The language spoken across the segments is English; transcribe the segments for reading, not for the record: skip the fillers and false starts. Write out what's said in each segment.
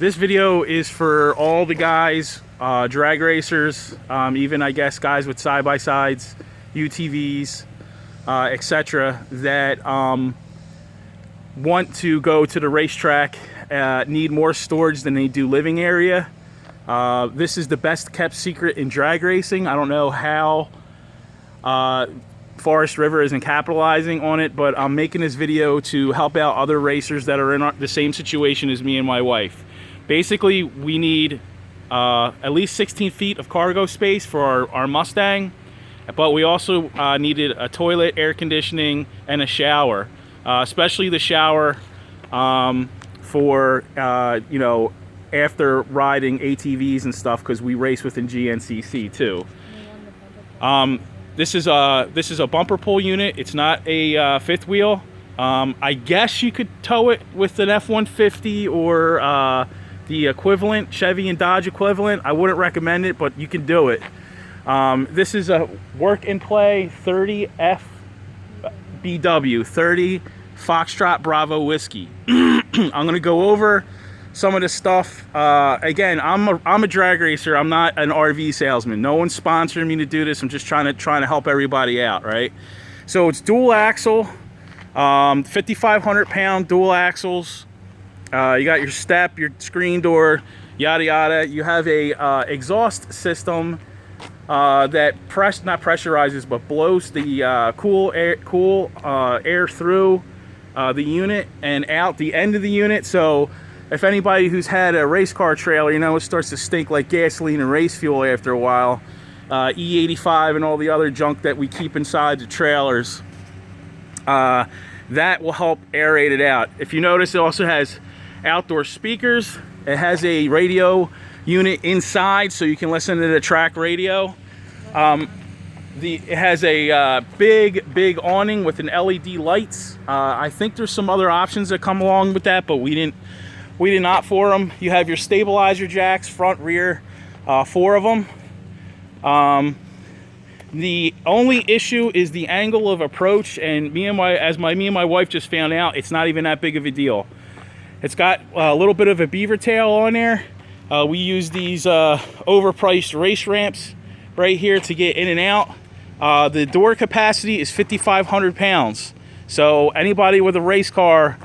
This video is for all the guys, drag racers, even I guess guys with side-by-sides, UTVs, etc. that want to go to the racetrack, need more storage than they do living area. This is the best kept secret in drag racing. I don't know how Forest River isn't capitalizing on it, but I'm making this video to help out other racers that are in the same situation as me and my wife. Basically, we need at least 16 feet of cargo space for our Mustang, but we also needed a toilet, air conditioning, and a shower, especially the shower for you know, after riding ATVs and stuff, because we race within GNCC too. This is a bumper pull unit. It's not a fifth wheel. I guess you could tow it with an F-150 or the equivalent, Chevy and Dodge equivalent. I wouldn't recommend it, but you can do it. This is a work and play 30 FBW, 30 Foxtrot Bravo whiskey. I'm gonna go over some of this stuff. Again, I'm a drag racer. I'm not an RV salesman. No one's sponsoring me to do this. I'm just trying to help everybody out, right? So it's dual axle, 5,500 pound dual axles. You got your step, your screen door, yada yada. You have a exhaust system that not pressurizes but blows the cool air through the unit and out the end of the unit. So if anybody who's had a race car trailer, you know, it starts to stink like gasoline and race fuel after a while. E85 and all the other junk that we keep inside the trailers, that will help aerate it out. If you notice, it also has outdoor speakers. It has a radio unit inside, so you can listen to the track radio. It has a big awning with an LED lights. I think there's some other options that come along with that, but we didn't opt for them. You have your stabilizer jacks, front, rear, 4 of them. The only issue is the angle of approach, and me and my wife just found out, it's not even that big of a deal. It's got a little bit of a beaver tail on there. We use these overpriced race ramps right here to get in and out. The door capacity is 5,500 pounds. So anybody with a race car,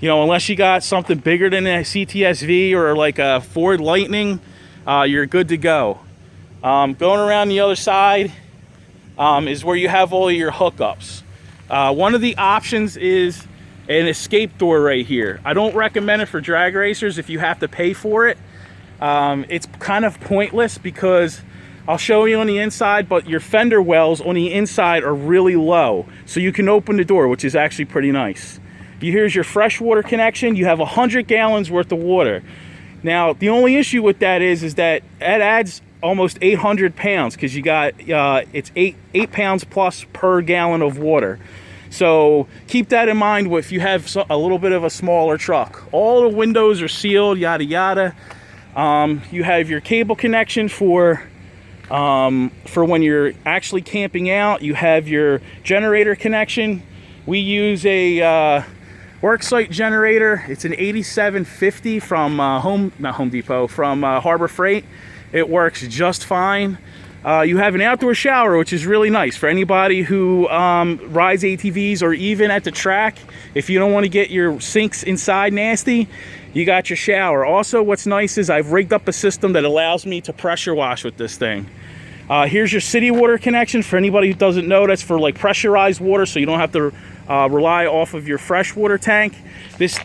you know, unless you got something bigger than a CTSV or like a Ford Lightning, you're good to go. Going around the other side is where you have all of your hookups. One of the options is an escape door right here. I don't recommend it for drag racers if you have to pay for it. It's kind of pointless because I'll show you on the inside, but your fender wells on the inside are really low. So you can open the door, which is actually pretty nice. Here's your freshwater connection. You have 100 gallons worth of water. Now, the only issue with that is that it adds almost 800 pounds because you got, it's 8 pounds plus per gallon of water. So keep that in mind if you have a little bit of a smaller truck. All the windows are sealed, yada yada. You have your cable connection for when you're actually camping out. You have your generator connection. We use a worksite generator. It's an 8750 from from Harbor Freight. It works just fine. You have an outdoor shower, which is really nice for anybody who rides ATVs or even at the track. If you don't want to get your sinks inside nasty, you got your shower. Also, what's nice is I've rigged up a system that allows me to pressure wash with this thing. Here's your city water connection. For anybody who doesn't know, that's for like pressurized water, so you don't have to rely off of your freshwater tank. This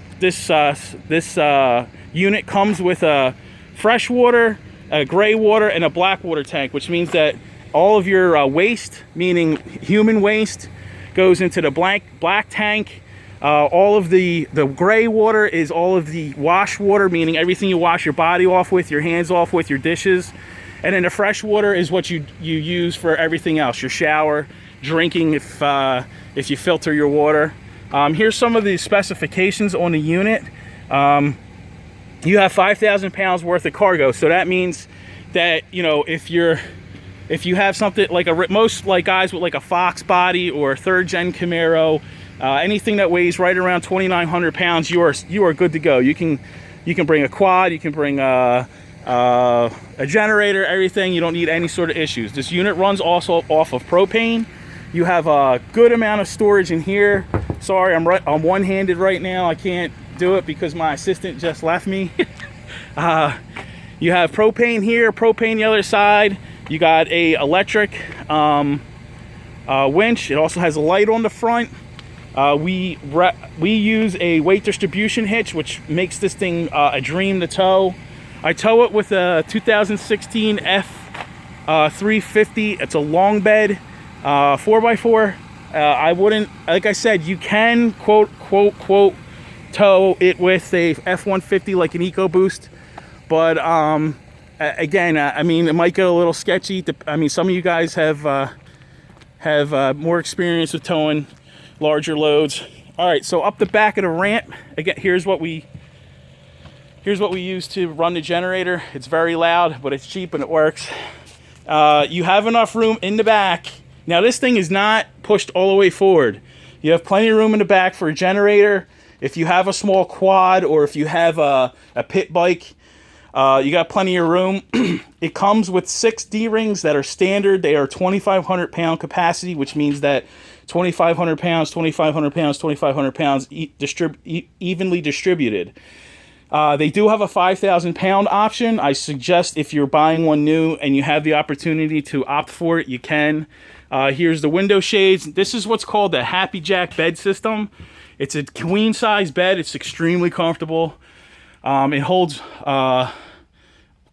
unit comes with a freshwater, a gray water, and a black water tank, which means that all of your waste, meaning human waste, goes into the black tank. All of the gray water is all of the wash water, meaning everything you wash your body off with, your hands off with, your dishes. And then the fresh water is what you use for everything else, your shower, drinking if you filter your water. Here's some of the specifications on the unit. You have 5,000 pounds worth of cargo, so that means that, you know, if you have something like most like guys with like a Fox body or a third gen Camaro, anything that weighs right around 2,900 pounds, you are good to go. You can You can bring a quad, you can bring a generator, everything. You don't need any sort of issues. This unit runs also off of propane. You have a good amount of storage in here. Sorry, I'm one-handed right now. I can't do it because my assistant just left me. You have propane here, propane the other side. You got a electric winch. It also has a light on the front. We use a weight distribution hitch, which makes this thing a dream to tow. I tow it with a 2016 F350. It's a long bed 4x4. I wouldn't, like I said, you can quote tow it with a F150 like an EcoBoost, but again, I mean, it might get a little sketchy. I mean, some of you guys have more experience with towing larger loads. All right, so up the back of the ramp, again, here's what we use to run the generator. It's very loud, but it's cheap and it works. You have enough room in the back. Now, this thing is not pushed all the way forward. You have plenty of room in the back for a generator. If you have a small quad or if you have a pit bike, you got plenty of room. It comes with 6 D-rings that are standard. They are 2,500 pound capacity, which means that 2,500 pounds, 2,500 pounds, 2,500 pounds evenly distributed. They do have a 5,000 pound option. I suggest if you're buying one new and you have the opportunity to opt for it, you can. Here's the window shades. This is what's called the Happy Jack bed system. It's a queen size bed. It's extremely comfortable. It holds a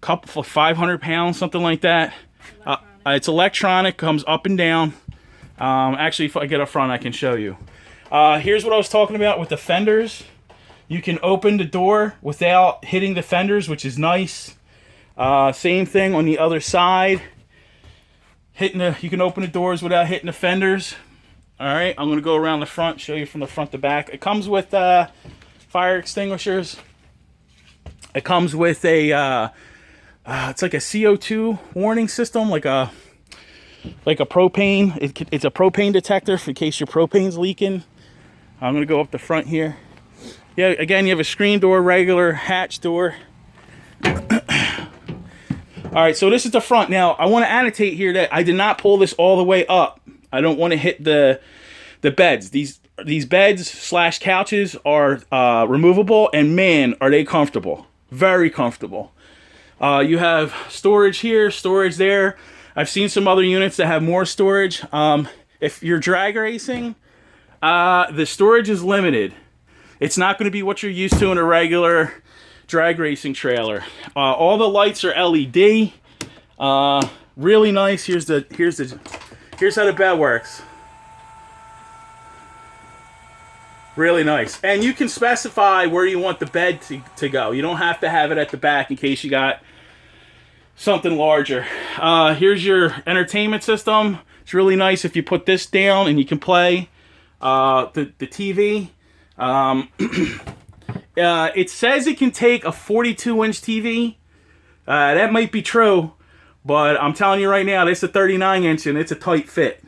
couple for 500 pounds, something like that. It's electronic, comes up and down. Actually, if I get up front, I can show you. Here's what I was talking about with the fenders. You can open the door without hitting the fenders, which is nice. Same thing on the other side. You can open the doors without hitting the fenders. All right, I'm going to go around the front, show you from the front to back. It comes with fire extinguishers. It comes with a it's like a CO2 warning system, like a propane. It's a propane detector in case your propane's leaking. I'm going to go up the front here. Yeah, again, you have a screen door, regular hatch door. All right, so this is the front. Now, I want to annotate here that I did not pull this all the way up. I don't want to hit the beds. These beds / couches are removable, and man, are they comfortable. Very comfortable. You have storage here, storage there. I've seen some other units that have more storage. If you're drag racing, the storage is limited. It's not going to be what you're used to in a regular drag racing trailer. All the lights are LED. Really nice. Here's how the bed works. Really nice. And you can specify where you want the bed to go. You don't have to have it at the back in case you got something larger. Here's your entertainment system. It's really nice if you put this down and you can play the TV. It says it can take a 42-inch TV. That might be true, but I'm telling you right now, this is a 39-inch and it's a tight fit.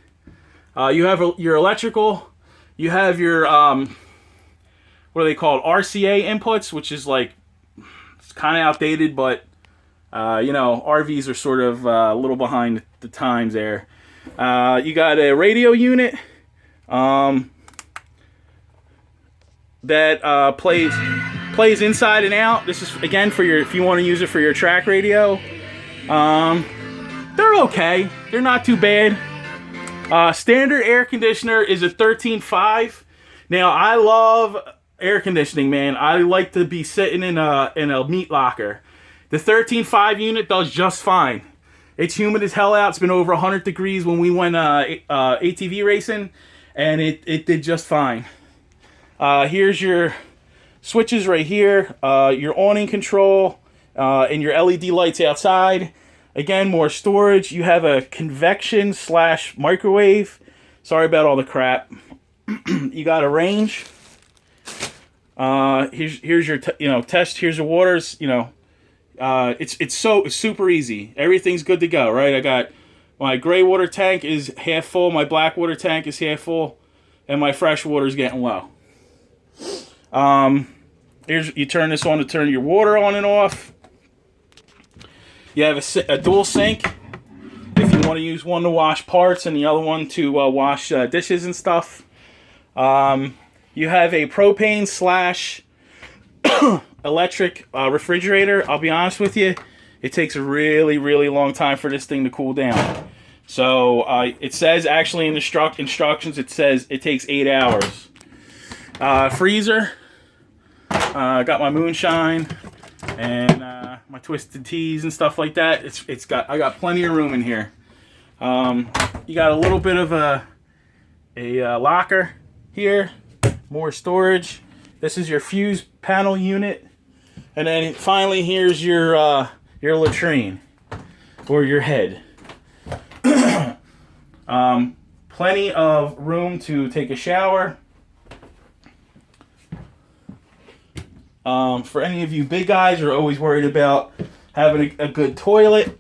You have your electrical. You have your what are they called? RCA inputs, which is like, it's kind of outdated, but you know, RVs are sort of a little behind the times there. You got a radio unit that plays inside and out. This is again for your, if you want to use it for your track radio. They're okay. They're not too bad. Standard air conditioner is a 13.5. Now, I love air conditioning, man. I like to be sitting in a meat locker. The 13.5 unit does just fine. It's humid as hell out. It's been over 100 degrees when we went ATV racing, and it did just fine. Here's your switches right here, your awning control, and your LED lights outside. Again, more storage. You have a convection / microwave. Sorry about all the crap. You got a range. Here's your test. Here's your waters. It's super easy. Everything's good to go, right? I got my gray water tank is half full. My black water tank is half full, and my fresh water is getting low. you turn this on to turn your water on and off. You have a dual sink if you want to use one to wash parts and the other one to wash dishes and stuff. You have a propane slash electric refrigerator. I'll be honest with you, it takes a really, really long time for this thing to cool down. So it says actually in the instructions, it says it takes 8 hours. Freezer. Got my moonshine and my twisted teas and stuff like that. I got plenty of room in here. You got a little bit of a locker here, more storage. This is your fuse panel unit, and then finally here's your latrine or your head. Plenty of room to take a shower. For any of you big guys who are always worried about having a good toilet,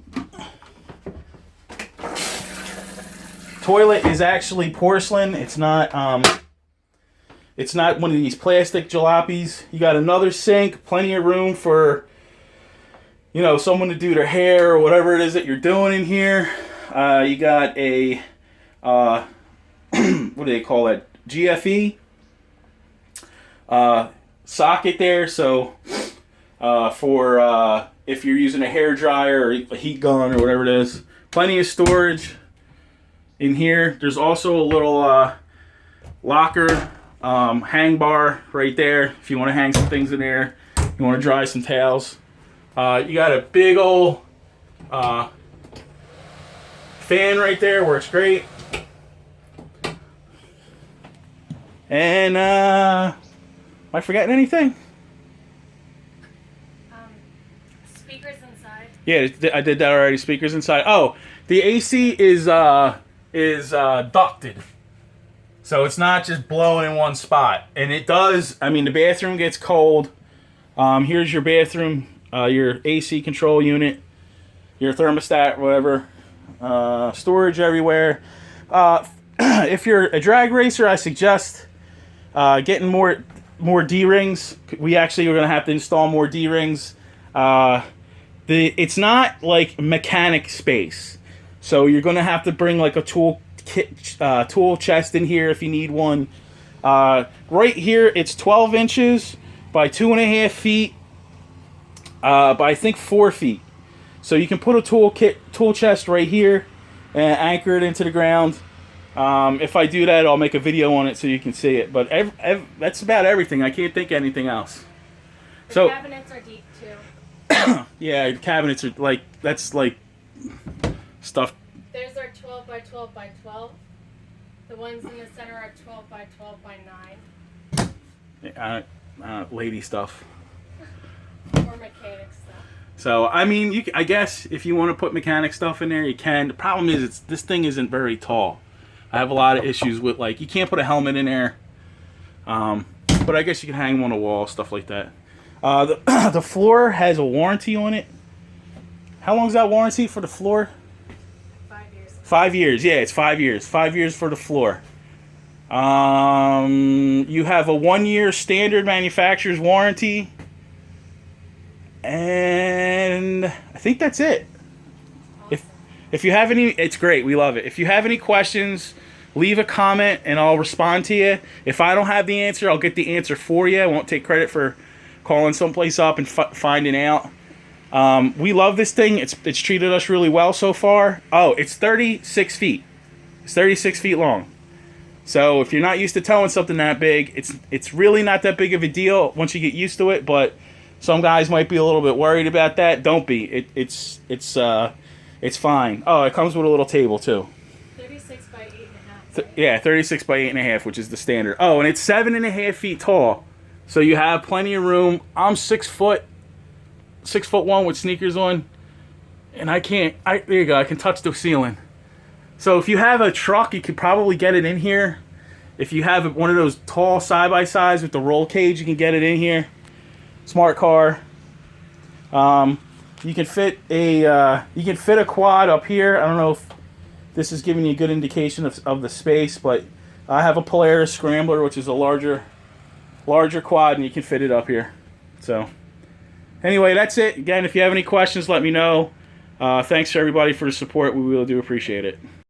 toilet is actually porcelain. It's not one of these plastic jalopies. You got another sink, plenty of room for, you know, someone to do their hair or whatever it is that you're doing in here. You got a what do they call it? GFE socket there, so for if you're using a hair dryer or a heat gun or whatever it is. Plenty of storage in here. There's also a little locker, hang bar right there if you want to hang some things in there. You want to dry some towels. You got a big old fan right there, works great. And am I forgetting anything? Speakers inside. Yeah, I did that already. Speakers inside. Oh, the AC is ducted, so it's not just blowing in one spot. And it does. I mean, the bathroom gets cold. Here's your bathroom, your AC control unit, your thermostat, whatever. Storage everywhere. If you're a drag racer, I suggest getting more D-rings. We actually are going to have to install more D-rings. It's not like mechanic space, so you're going to have to bring like a tool chest in here if you need one. Right here, it's 12 inches by 2.5 feet by I think 4 feet. So you can put a tool chest right here and anchor it into the ground. If I do that, I'll make a video on it so you can see it. But that's about everything. I can't think of anything else. The cabinets are deep too. Yeah, cabinets are like, that's like stuff. Theirs are 12 by 12 by 12. The ones in the center are 12 by 12 by 9. Lady stuff. Or mechanic stuff. So, I mean, I guess if you want to put mechanic stuff in there, you can. The problem is this thing isn't very tall. I have a lot of issues with, like, you can't put a helmet in there. But I guess you can hang them on a wall, stuff like that. The floor has a warranty on it. How long is that warranty for the floor? 5 years. 5 years, yeah, it's 5 years. 5 years for the floor. You have a 1 year standard manufacturer's warranty. And I think that's it. If you have any, it's great. We love it. If you have any questions, leave a comment and I'll respond to you. If I don't have the answer, I'll get the answer for you. I won't take credit for calling someplace up and finding out. We love this thing. It's treated us really well so far. Oh, it's 36 feet. It's 36 feet long. So if you're not used to towing something that big, it's really not that big of a deal once you get used to it. But some guys might be a little bit worried about that. Don't be. It's fine. Oh, it comes with a little table too. 36 by 8.5. Right? Yeah, 36 by 8.5, which is the standard. Oh, and it's 7.5 feet tall, so you have plenty of room. I'm 6 foot, 6'1" with sneakers on, and there you go. I can touch the ceiling. So if you have a truck, you could probably get it in here. If you have one of those tall side by sides with the roll cage, you can get it in here. Smart car. You can fit a quad up here. I don't know if this is giving you a good indication of the space, but I have a Polaris Scrambler, which is a larger quad, and you can fit it up here. So anyway, that's it. Again, if you have any questions, let me know. Thanks to everybody for the support. We really do appreciate it.